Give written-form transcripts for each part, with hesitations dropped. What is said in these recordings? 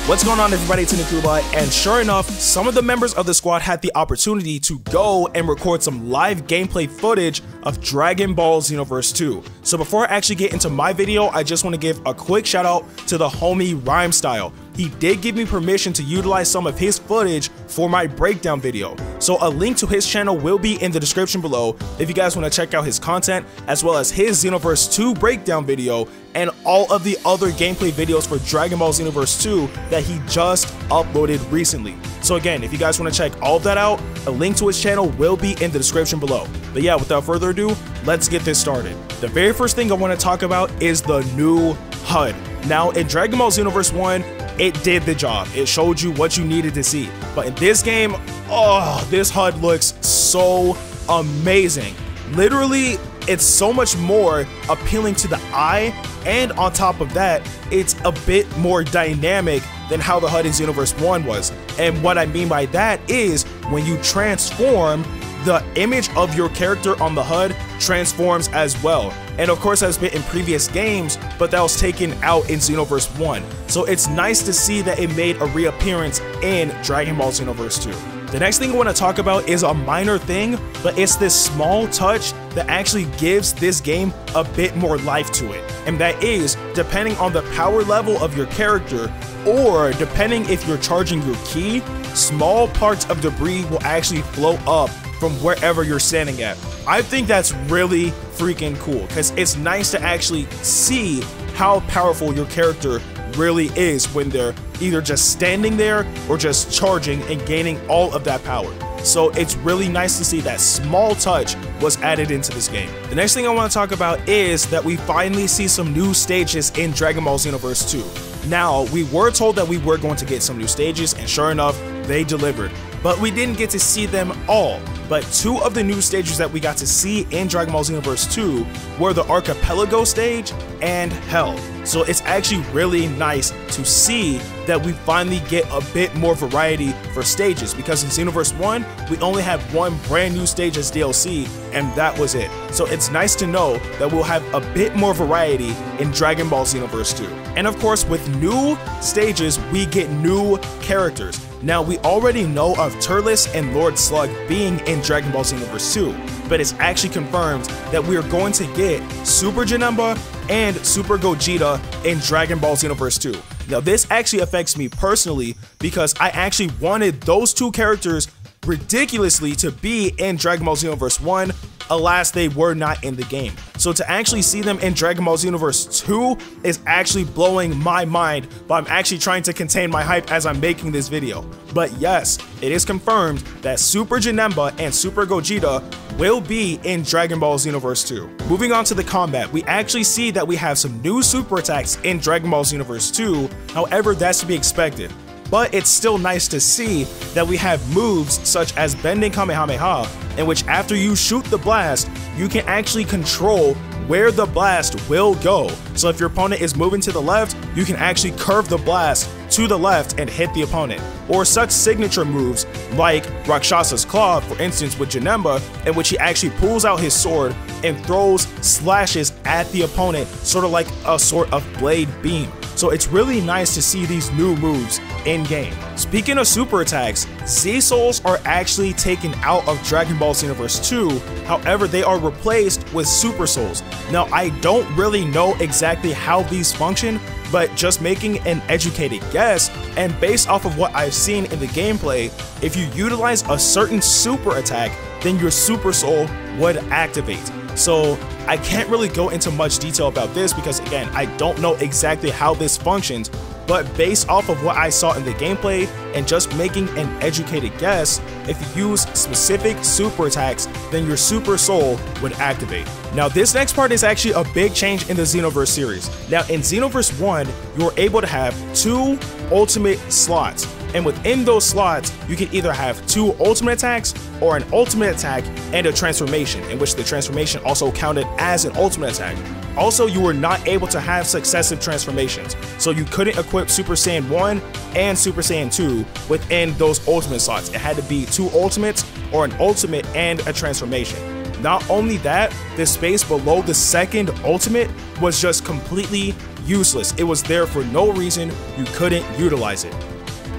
What's going on, everybody? It's Nakuba, and sure enough, some of the members of the squad had the opportunity to go and record some live gameplay footage of Dragon Ball Xenoverse 2. So before I actually get into my video, I just want to give a quick shout out to the homie Rhymestyle. He did give me permission to utilize some of his footage for my breakdown video. So a link to his channel will be in the description below if you guys want to check out his content, as well as his Xenoverse 2 breakdown video and all of the other gameplay videos for Dragon Ball Xenoverse 2 that he just uploaded recently. So again, if you guys want to check all of that out, a link to his channel will be in the description below. But yeah, without further ado, let's get this started. The very first thing I want to talk about is the new HUD. Now, in Dragon Ball Xenoverse 1, it did the job. It showed you what you needed to see. But in this game, oh, this HUD looks so amazing. Literally, it's so much more appealing to the eye, and on top of that, it's a bit more dynamic than how the HUD in Xenoverse 1 was. And what I mean by that is when you transform, the image of your character on the HUD transforms as well. And of course, that's been in previous games, but that was taken out in Xenoverse 1. So it's nice to see that it made a reappearance in Dragon Ball Xenoverse 2. The next thing I want to talk about is a minor thing, but it's this small touch that actually gives this game a bit more life to it. And that is, depending on the power level of your character, or depending if you're charging your ki, small parts of debris will actually float up from wherever you're standing at. I think that's really freaking cool, because it's nice to actually see how powerful your character really is when they're either just standing there or just charging and gaining all of that power. So it's really nice to see that small touch was added into this game. The next thing I want to talk about is that we finally see some new stages in Dragon Ball Xenoverse 2. Now, we were told that we were going to get some new stages, and sure enough, they delivered. But we didn't get to see them all. But two of the new stages that we got to see in Dragon Ball Xenoverse 2 were the Archipelago stage and Hell. So it's actually really nice to see that we finally get a bit more variety for stages, because in Xenoverse 1, we only had one brand new stage as DLC, and that was it. So it's nice to know that we'll have a bit more variety in Dragon Ball Xenoverse 2. And of course, with new stages, we get new characters. Now, we already know of Turles and Lord Slug being in Dragon Ball Xenoverse 2, but it's actually confirmed that we are going to get Super Janemba and Super Gogeta in Dragon Ball Xenoverse 2. Now, this actually affects me personally because I actually wanted those two characters ridiculously to be in Dragon Ball Xenoverse 1. Alas, they were not in the game. So to actually see them in Dragon Ball Xenoverse 2 is actually blowing my mind, but I'm actually trying to contain my hype as I'm making this video. But yes, it is confirmed that Super Janemba and Super Gogeta will be in Dragon Ball Xenoverse 2. Moving on to the combat, we actually see that we have some new super attacks in Dragon Ball Xenoverse 2, however, that's to be expected. But it's still nice to see that we have moves such as Bending Kamehameha, in which after you shoot the blast, you can actually control where the blast will go. So if your opponent is moving to the left, you can actually curve the blast to the left and hit the opponent. Or such signature moves like Rakshasa's Claw, for instance with Janemba, in which he actually pulls out his sword and throws slashes at the opponent, sort of like a sort of blade beam. So it's really nice to see these new moves in game. Speaking of super attacks, Z-Souls are actually taken out of Dragon Ball Xenoverse 2, however they are replaced with Super Souls. Now, I don't really know exactly how these function, but just making an educated guess, and based off of what I've seen in the gameplay, if you utilize a certain super attack, then your Super Soul would activate. So I can't really go into much detail about this because, again, I don't know exactly how this functions, but based off of what I saw in the gameplay and just making an educated guess, if you use specific super attacks, then your Super Soul would activate. Now, this next part is actually a big change in the Xenoverse series. Now, in Xenoverse 1, you were able to have 2 ultimate slots, and within those slots, you can either have 2 ultimate attacks or an ultimate attack and a transformation, in which the transformation also counted as an ultimate attack. Also, you were not able to have successive transformations, so you couldn't equip Super Saiyan 1 and Super Saiyan 2 within those ultimate slots. It had to be 2 ultimates or an ultimate and a transformation. Not only that, the space below the second ultimate was just completely useless. It was there for no reason. You couldn't utilize it.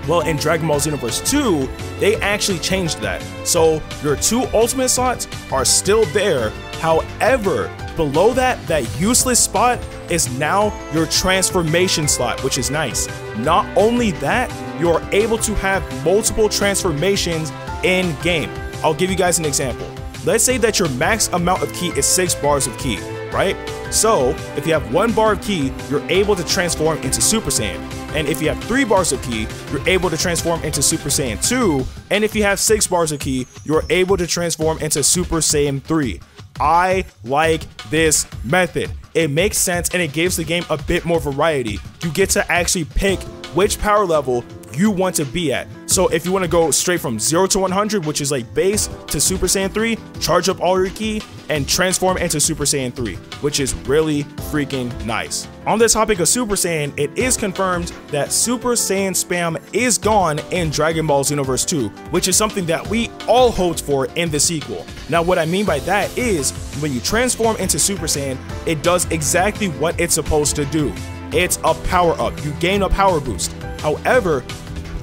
Well, in Dragon Ball Xenoverse 2, they actually changed that. So your 2 ultimate slots are still there. However, below that useless spot is now your transformation slot, which is nice. Not only that, you're able to have multiple transformations in game. I'll give you guys an example. Let's say that your max amount of ki is 6 bars of ki, right? So if you have 1 bar of ki, you're able to transform into Super Saiyan. And if you have 3 bars of ki, you're able to transform into Super Saiyan 2. And if you have 6 bars of ki, you're able to transform into Super Saiyan 3. I like this method. It makes sense and it gives the game a bit more variety. You get to actually pick which power level you want to be at. So if you want to go straight from 0 to 100, which is like base, to Super Saiyan 3, charge up all your ki and transform into Super Saiyan 3, which is really freaking nice. On the topic of Super Saiyan, it is confirmed that Super Saiyan spam is gone in Dragon Ball Xenoverse 2, which is something that we all hoped for in the sequel. Now what I mean by that is, when you transform into Super Saiyan, it does exactly what it's supposed to do. It's a power up. You gain a power boost. However,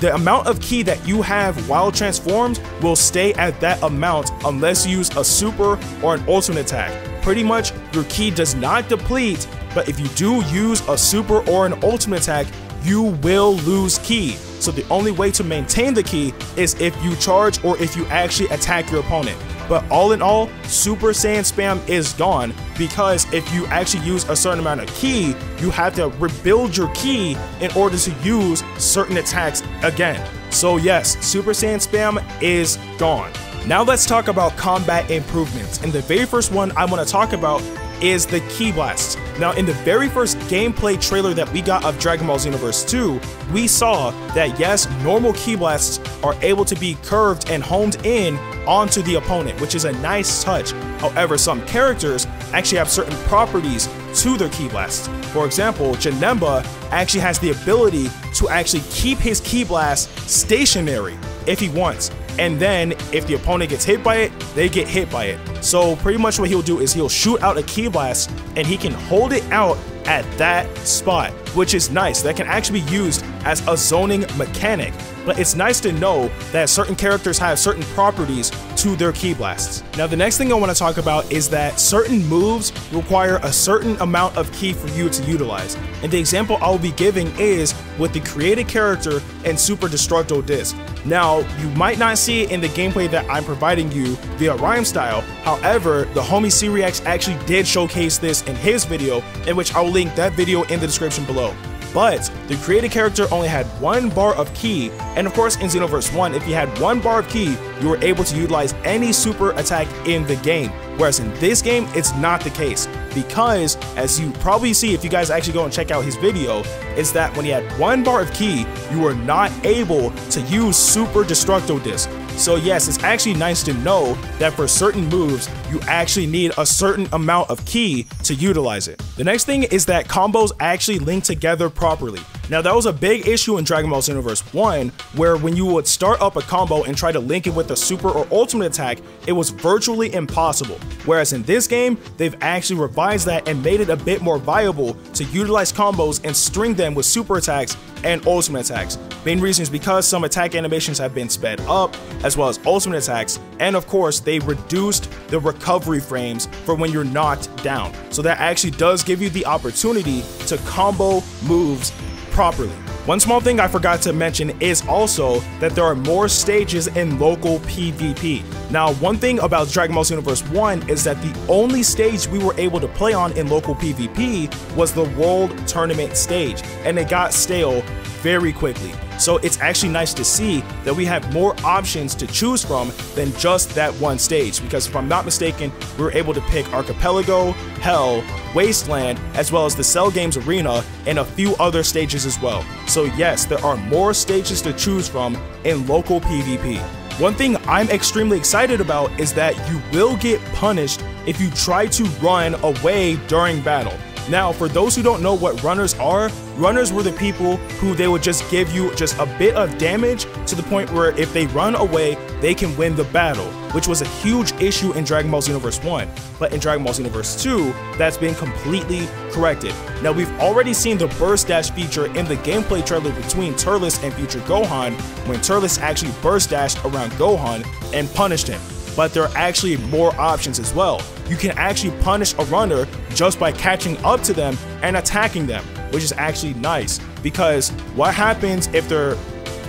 the amount of ki that you have while transformed will stay at that amount unless you use a super or an ultimate attack. Pretty much, your ki does not deplete, but if you do use a super or an ultimate attack, you will lose ki. So the only way to maintain the ki is if you charge or if you actually attack your opponent. But all in all, Super Saiyan spam is gone, because if you actually use a certain amount of ki, you have to rebuild your ki in order to use certain attacks again. So yes, Super Saiyan spam is gone. Now let's talk about combat improvements. And the very first one I want to talk about is the Ki Blasts. Now in the very first gameplay trailer that we got of Dragon Ball Xenoverse 2, we saw that yes, normal Ki Blasts are able to be curved and honed in onto the opponent, which is a nice touch. However, some characters actually have certain properties to their Ki Blasts. For example, Janemba actually has the ability to actually keep his Ki Blast stationary if he wants. And then if the opponent gets hit by it, they get hit by it. So pretty much what he'll do is he'll shoot out a Ki Blast and he can hold it out at that spot, which is nice. That can actually be used as a zoning mechanic. But it's nice to know that certain characters have certain properties to their Ki Blasts. Now the next thing I want to talk about is that certain moves require a certain amount of ki for you to utilize. And the example I'll be giving is with the created character in Super Destructo Disc. Now, you might not see it in the gameplay that I'm providing you via Rhyme Style. However, the homie Creax actually did showcase this in his video, in which I will link that video in the description below. But the created character only had 1 bar of ki, and of course in Xenoverse 1, if you had 1 bar of ki, you were able to utilize any super attack in the game. Whereas in this game, it's not the case, because as you probably see if you guys actually go and check out his video, is that when he had 1 bar of ki, you were not able to use Super Destructo Disc. So yes, it's actually nice to know that for certain moves, you actually need a certain amount of ki to utilize it. The next thing is that combos actually link together properly. Now that was a big issue in Dragon Ball Xenoverse 1, where when you would start up a combo and try to link it with a super or ultimate attack, it was virtually impossible. Whereas in this game, they've actually revised that and made it a bit more viable to utilize combos and string them with super attacks and ultimate attacks. Main reason is because some attack animations have been sped up, as well as ultimate attacks, and of course they reduced the recovery frames for when you're knocked down. So that actually does give you the opportunity to combo moves properly. One small thing I forgot to mention is also that there are more stages in local PvP. Now, one thing about Dragon Ball Xenoverse 1 is that the only stage we were able to play on in local PvP was the World Tournament stage, and it got stale very quickly. So it's actually nice to see that we have more options to choose from than just that one stage, because if I'm not mistaken, we were able to pick Archipelago, Hell, Wasteland, as well as the Cell Games Arena, and a few other stages as well. So yes, there are more stages to choose from in local PvP. One thing I'm extremely excited about is that you will get punished if you try to run away during battle. Now, for those who don't know what runners are, runners were the people who they would just give you just a bit of damage to the point where if they run away, they can win the battle, which was a huge issue in Dragon Ball Xenoverse 1. But in Dragon Ball Xenoverse 2, that's been completely corrected. Now, we've already seen the burst dash feature in the gameplay trailer between Turles and Future Gohan, when Turles actually burst dashed around Gohan and punished him. But there are actually more options as well. You can actually punish a runner just by catching up to them and attacking them, which is actually nice, because what happens if they're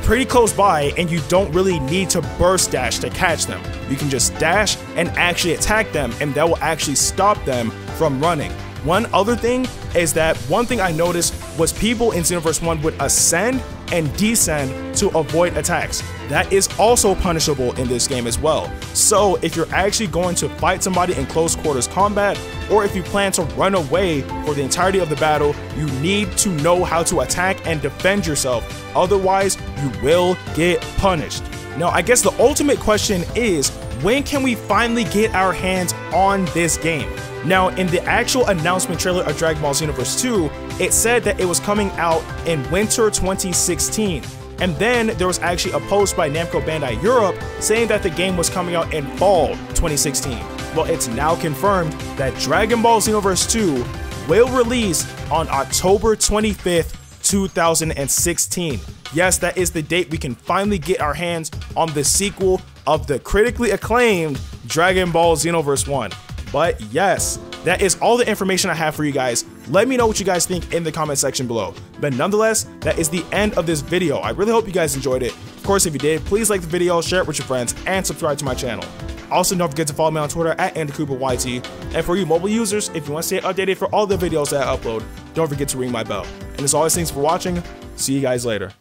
pretty close by and you don't really need to burst dash to catch them? You can just dash and actually attack them, and that will actually stop them from running. One other thing is that one thing I noticed was people in Xenoverse 1 would ascend and descend to avoid attacks. That is also punishable in this game as well. So if you're actually going to fight somebody in close quarters combat, or if you plan to run away for the entirety of the battle, you need to know how to attack and defend yourself. Otherwise, you will get punished. Now, I guess the ultimate question is, when can we finally get our hands on this game? Now, in the actual announcement trailer of Dragon Ball Xenoverse 2, it said that it was coming out in winter 2016. And then there was actually a post by Namco Bandai Europe saying that the game was coming out in fall 2016. Well, it's now confirmed that Dragon Ball Xenoverse 2 will release on October 25th, 2016. Yes, that is the date we can finally get our hands on the sequel of the critically acclaimed Dragon Ball Xenoverse 1. But yes, that is all the information I have for you guys. Let me know what you guys think in the comment section below. But nonetheless, that is the end of this video. I really hope you guys enjoyed it. Of course, if you did, please like the video, share it with your friends, and subscribe to my channel. Also, don't forget to follow me on Twitter at AndyCooperYT. And for you mobile users, if you want to stay updated for all the videos that I upload, don't forget to ring my bell. And as always, thanks for watching. See you guys later.